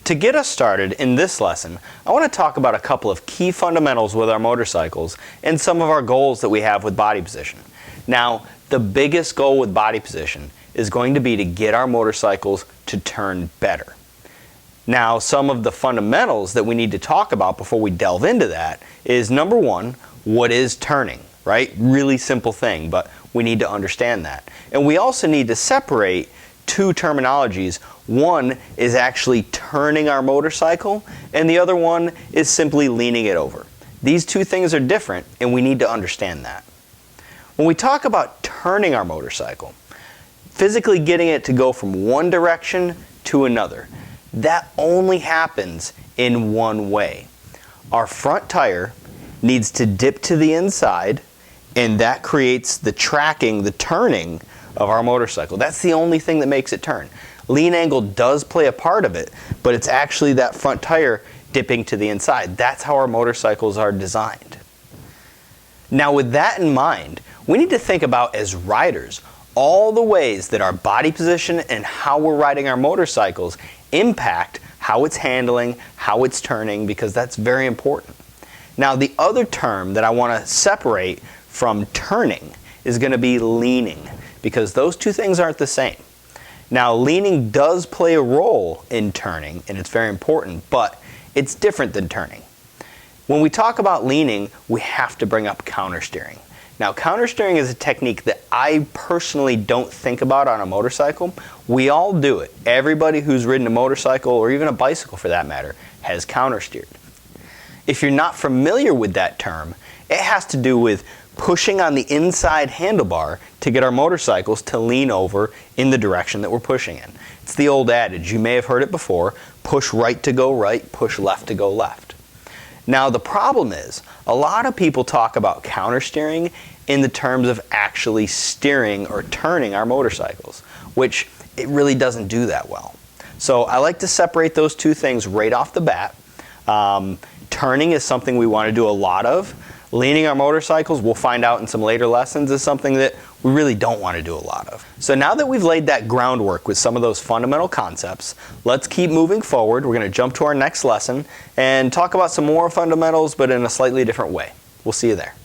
To get us started in this lesson, I want to talk about a couple of key fundamentals with our motorcycles and some of our goals that we have with body position. Now, the biggest goal with body position is going to be to get our motorcycles to turn better. Now, some of the fundamentals that we need to talk about before we delve into that is, number one, what is turning, right? Really simple thing, but we need to understand that. And we also need to separate two terminologies. One is actually turning our motorcycle, and the other one is simply leaning it over. These two things are different, and we need to understand that. When we talk about turning our motorcycle, physically getting it to go from one direction to another, that only happens in one way. Our front tire needs to dip to the inside, and that creates the tracking, the turning of our motorcycle. That's the only thing that makes it turn. Lean angle does play a part of it, but it's actually that front tire dipping to the inside. That's how our motorcycles are designed. Now, with that in mind, we need to think about, as riders, all the ways that our body position and how we're riding our motorcycles impact how it's handling, how it's turning, because that's very important. Now, the other term that I want to separate from turning is going to be leaning, because those two things aren't the same. Now, leaning does play a role in turning, and it's very important, but it's different than turning. When we talk about leaning, we have to bring up countersteering. Now, countersteering is a technique that I personally don't think about on a motorcycle. We all do it. Everybody who's ridden a motorcycle, or even a bicycle for that matter, has countersteered. If you're not familiar with that term, it has to do with pushing on the inside handlebar to get our motorcycles to lean over in the direction that we're pushing in. It's the old adage, you may have heard it before, push right to go right, push left to go left. Now, the problem is, a lot of people talk about countersteering in the terms of actually steering or turning our motorcycles, which it really doesn't do that well. So I like to separate those two things right off the bat. Turning is something we want to do a lot of. Leaning our motorcycles, we'll find out in some later lessons, is something that we really don't want to do a lot of. So now that we've laid that groundwork with some of those fundamental concepts, let's keep moving forward. We're going to jump to our next lesson and talk about some more fundamentals, but in a slightly different way. We'll see you there.